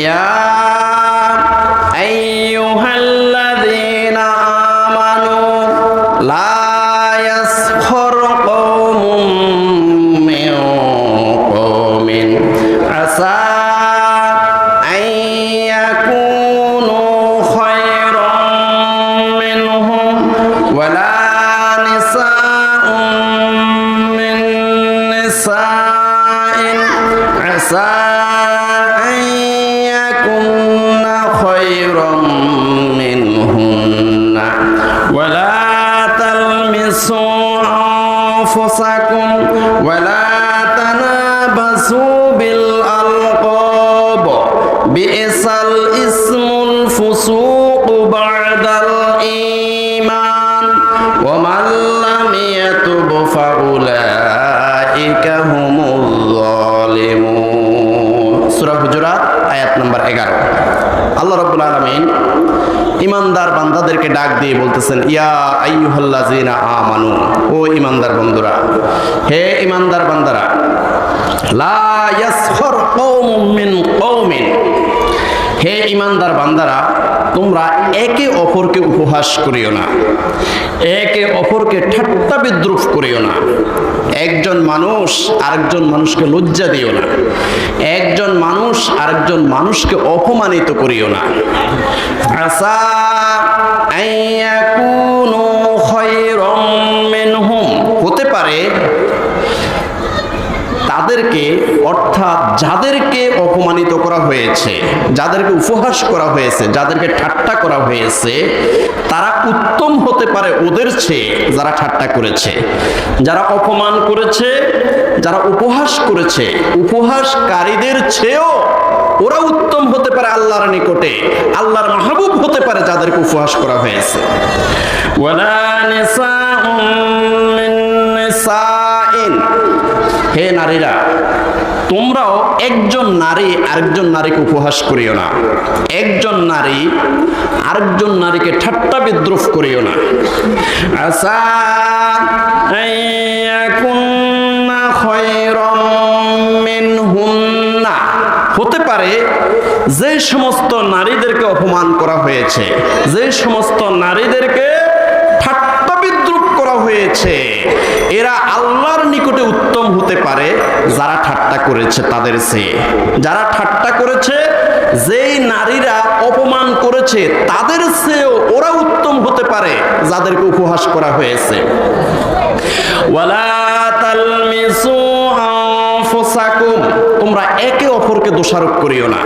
ইয়া আইয়ুহাল্লাযীনা আমানু লা ইয়াসখর কওমুম মিন কওমিন আসা আন ইয়াকুনু খায়রাম মিনহুম ওয়ালা নিসাউম মিন নিসাইন আসা ولا تلمسوا أنفسكم ولا تنابزوا بالألقاب بئس الاسم الفسوق بعد الإيمان ومن لم يتب فأولئك هم الظالمون সূরা হুজুরাত আয়াত নম্বর 11 আল্লাহ রাব্বুল আলামিন ইমানদার বান্দাদেরকে ডাক দিয়ে বলতেছেন ইয়া আইয়ুহাল্লাযীনা আমানু, ও ইমানদার বন্ধুরা, হে ইমানদার বান্দারা, লা ইয়াসখর কওমুম মিন কওমিন, হে ইমানদার বান্দারা, তোমরা একে অপরকে উপহাস করিও না, একে অপরকে ঠাট্টা বিদ্রুপ করিও না, একজন মানুষ আরেকজন মানুষকে লজ্জা দিও না, একজন মানুষ আরেকজন মানুষকে অপমানিত করিও না। আসা আইয়াকুনু খায়রাম মিনহুম, হতে পারে তাদেরকে, অর্থাৎ যাদেরকে অপমানিত করা হয়েছে, যাদেরকে উপহাস করা হয়েছে, যাদেরকে ঠাট্টা করা হয়েছে, তারা উত্তম হতে পারে ওদের চেয়ে যারা ঠাট্টা করেছে, যারা অপমান করেছে, যারা উপহাস করেছে, উপহাসকারীদের চেয়েও ওরা উত্তম হতে পারে আল্লাহর নিকটে, আল্লাহর মাহবুব হতে পারে যাদেরকে উপহাস করা হয়েছে। ওয়ালা নিসাউম মিন নিসাইন, হে নারীরা, তোমরাও একজন নারী আরেকজন নারীকে উপহাস করিও না, একজন নারী আরেকজন নারীকে ঠাট্টা বিদ্রুপ করিও না। আসা আইয়াকুন্না খায়রাম মিনহুন্না, হতে পারে যে সমস্ত নারীদেরকে অপমান করা হয়েছে, যে সমস্ত নারীদেরকে ঠাট্টা বিদ্রুপ করা হয়েছে, এরা আল্লাহর নিকটে উত্তম হতে পারে যারা ঠাট্টা করেছে তাদের চেয়ে, যারা ঠাট্টা করেছে, যেই নারীরা অপমান করেছে তাদের চেয়েও ওরা উত্তম হতে পারে যাদেরকে উপহাস করা হয়েছে। ওয়ালা তালমিসু আনফুসাকুম, তোমরা একে অপরকে দোষারোপ করিও না।